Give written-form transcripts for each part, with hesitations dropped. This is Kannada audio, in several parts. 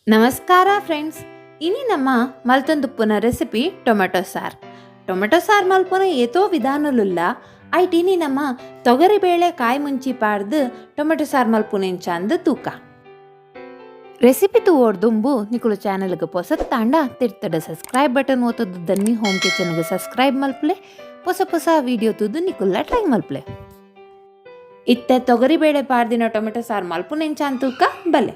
ನಮಸ್ಕಾರ ಫ್ರೆಂಡ್ಸ್. ಇನಿ ನಮ್ಮ ಮಲ್ತೊಂದುಪ್ಪುನ ರೆಸಿಪಿ ಟೊಮೆಟೊ ಸಾರು. ಟೊಮೆಟೊ ಸಾರು ಮಲ್ಪುನ ಏತೋ ವಿಧಾನಲುಲ್ಲ ಐಟಿನಿ ನಮ್ಮ ತೊಗರಿ ಬೇಳೆ ಕಾಯಿ ಮುಂಚಿ ಪಾಡ್ದು ಟೊಮೆಟೊ ಸಾರು ಮಲ್ಪುನೆಂಚ ಅಂದು ತೂಕ. ರೆಸಿಪಿ ತೂವೋಡ್ದುಂಬು ನಿಕುಲು ಚಾನಲ್ಗೆ ಹೊಸ ತಾಂಡ ತಿರ್ತಡ subscribe button ಓತದ್ದು Danni home ಕಿಚನ್ಗೆ subscribe ಮಲ್ಪಲೆ ಹೊಸ ವಿಡಿಯೋ ತುದು ನಿಕುಲ್ಲ ಟ್ರೈ ಮಲ್ಪಲೆ. ಇತ್ತೆ ತೊಗರಿ ಬೇಳೆ ಪಾಡ್ದಿನ ಟೊಮೆಟೊ ಸಾರು ಮಲ್ಪುನೆಂಚ ಅಂತೂಕ ಬಲೆ.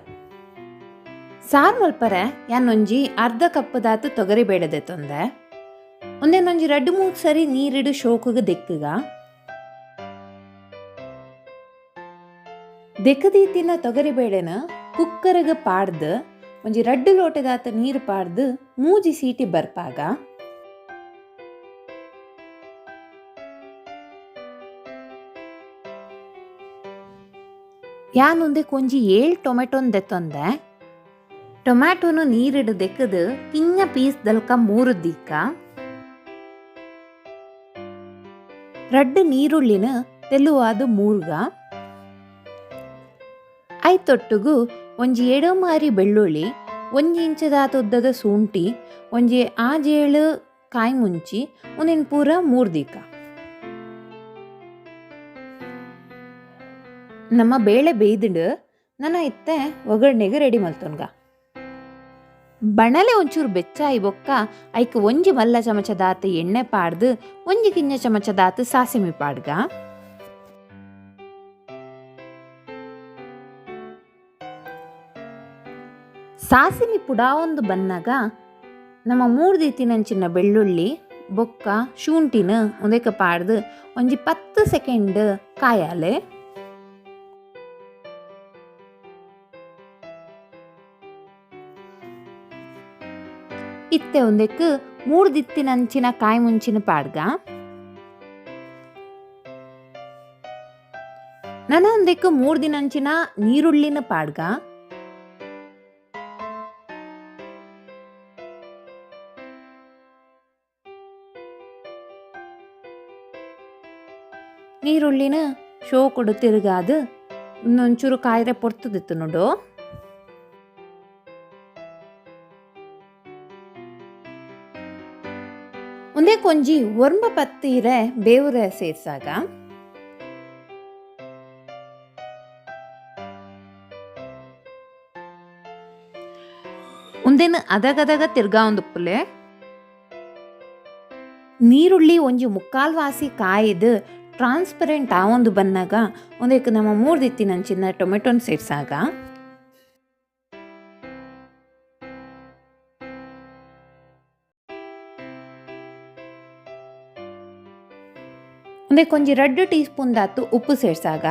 ಸಾರು ಮಲ್ಪರೆ ಯಾನೊಂಜಿ ಅರ್ಧ ಕಪ್ ದಾತು ತೊಗರಿ ಬೇಳೆದೆ ತೊಂದೆ ಒಂದೇನೊಂಜಿ 2-3 ಸರಿ ನೀರಿಡು ಶೋಕುಗ ದೆಕ್ಕದೀತಿನ ತೊಗರಿ ಬೇಳೆನ ಕುಕ್ಕರ್ಗೆ ಪಾಡ್ದು ಒಂಜಿ 2 ಲೋಟದಾತ ನೀರು ಪಾಡ್ದು 3 ಸೀಟಿ ಬರ್ಪಾಗ ಯಾನೊಂದೆ ಕೊಂಜಿ 7 ಟೊಮೆಟೊನ್ ದೆತ್ತೊಂದೆ. ಟೊಮ್ಯಾಟೊನು ನೀರಿಡು ದೆಕ್ಕದು ಕಿಂಜ ಪೀಸ್ ದಲ್ಕ 3 ದಿಕ್ಕ 2 ನೀರುಳ್ಳಿನ ತೆಲುವಾದು 3ಗ ಐತೊಟ್ಟುಗು ಒಂಜಿ 7 ಮಾರಿ ಬೆಳ್ಳುಳ್ಳಿ 1 ಇಂಚದಾತ ಉದ್ದದ ಶುಂಠಿ ಒಂಜಿ 6-7 ಕಾಯಿ ಮುಂಚಿ ಒಂದಿನ ಪೂರ 3 ದಿಕ್ಕ. ನಮ್ಮ ಬೇಳೆ ಬೇಯ್ದು ನನ್ನ ಇತ್ತೆ ಒಗ್ಗರಣೆಗೆ ರೆಡಿ ಮಲ್ತೊನ್ಗ. ಬಣಲೆ ಒಂಚೂರು ಬೆಚ್ಚಾಯಿ ಬೊಕ್ಕ ಐಕ್ ಒಂಜಿ ಮಲ್ಲ ಚಮಚದಾತ ಎಣ್ಣೆ ಪಾಡ್ದು ಒಂಜಿ ಕಿಂಜ ಚಮಚದಾತ ಸಾಸಿಮಿ ಪಾಡ್ಗ ಸಾಸಿಮಿ ಪುಡಾವೊಂದು ಬನ್ನಾಗ ನಮ್ಮ 3 ದೀತಿನಂಚಿನ ಬೆಳ್ಳುಳ್ಳಿ ಬೊಕ್ಕ ಶುಂಠಿನ ಒಂದಕ್ಕೆ ಪಾಡ್ದು ಒಂಜಿ 10 ಸೆಕೆಂಡ್ ಕಾಯಾಲೆ. ಇತ್ತೆ ಒಂದಕ್ಕೆ 3 ದಿತ್ತಿನಂಚಿನ ಕಾಯಿ ಮುಂಚಿನ ಪಾಡ್ಗ ನನ್ನ ಒಂದಕ್ಕೆ 3 ದಿನಂಚಿನ ನೀರುಳ್ಳಿನ ಪಾಡ್ಗ ನೀರುಳ್ಳಿನ ಶೋ ಕೊಡು ತಿರುಗಾದು ಇನ್ನೊಂಚೂರು ಕಾಯಿರೆ ಪೊರ್ತದಿತ್ತು ನೋಡು. ಒಂದೇ ಕೊಂಜಿ ಒರ್ಮ ಪತ್ತೀರೆ ಬೇವುರೆ ಸೇರ್ಸಾಗ ಒಂದೇನು ಅದಗದಗ ತಿರ್ಗಾ ಒಂದುಪ್ಪುಲೆ ನೀರುಳ್ಳಿ ಒಂಜಿ 3/4 ವಾಸಿ ಕಾಯ್ದು ಟ್ರಾನ್ಸ್ಪರೆಂಟ್ ಆವೊಂದು ಬನ್ನಾಗ ಒಂದಕ್ಕೆ ನಮ್ಮ 3 ದಿತ್ತಿನಂಚಿನ ಟೊಮೆಟೊನ್ ಸೇರ್ಸಾಗ ಒಂದೇ ಕೊಂಜಿ 2 ಟೀ ಸ್ಪೂನ್ ದಾತು ಉಪ್ಪು ಸೇರ್ಸಾಗ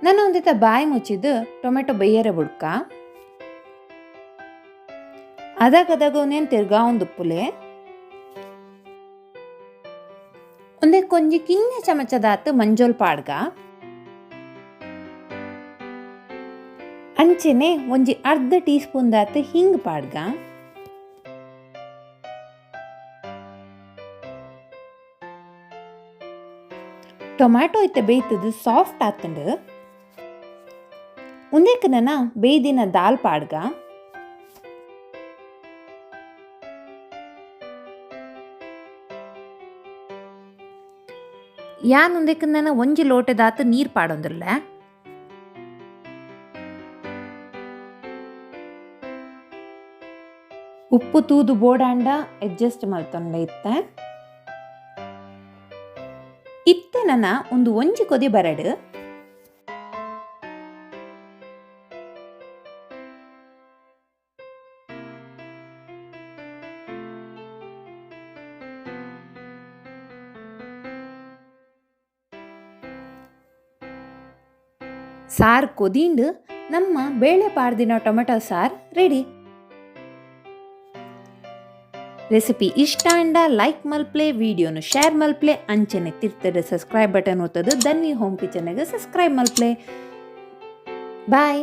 ನಾನು ಒಂದಿತ್ತ ಬಾಯಿ ಮುಚ್ಚಿದ್ದು ಟೊಮೆಟೊ ಬೇಯರೆ ಬುಡ್ಕ ಅದಾಗದಾಗ ಒಂದೇನು ತಿರ್ಗಾ ಒಂದು ಉಪ್ಪುಲೆ ಒಂದೇ ಕೊಂಜಿ ಕಿಂಜ ಚಮಚದಾತು ಮಂಜೋಲ್ ಪಾಡ್ಗ ಅಂಚೆನೆ ಒಂಜಿ ಅರ್ಧ ಟೀ ಸ್ಪೂನ್ ದಾತು ಹಿಂಗ್ ಪಾಡ್ಗ ಟೊಮ್ಯಾಟೊ ಐತೆ ಬೇಯ್ತದು ಸಾಫ್ಟ್ ಆತಂಡು ಒಂದೇಕ ನನ್ನ ಬೇಯ್ದಿನ ದಾಲ್ ಪಾಡ್ಗ ಯಾನ್ ಒಂದೇಕ ನನ್ನ ಒಂಜಿ ಲೋಟದಾತು ನೀರ್ ಪಾಡೊಂದಿಲ್ಲ. ಉಪ್ಪು ತೂದು ಬೋಡಾಂಡ ಅಡ್ಜಸ್ಟ್ ಮಲ್ತೊಂಡೆ ಇತ್ತೆ ನನ್ನ ಒಂದು ಒಂಜಿ ಕೊದಿ ಬರಡು ಸಾರು ಕೊದಿಂಡು ನಮ್ಮ ಬೇಳೆ ಪಾಡ್ದಿನ ಟೊಮೆಟೊ ಸಾರು ರೆಡಿ. ರೆಸಿಪಿ ಇಷ್ಟ ಅಂಡ ಲೈಕ್ ಮಲ್ಪ್ಲೆ ವಿಡಿಯೋನು ಶೇರ್ ಮಲ್ಪ್ಲೆ ಅಂಚೆನೆ ತಿರ್ತದೆ subscribe button ಒತ್ತದು Danni home ಕಿಚನ್ಗೆ subscribe ಮಲ್ಪ್ಲೆ. ಬಾಯ್.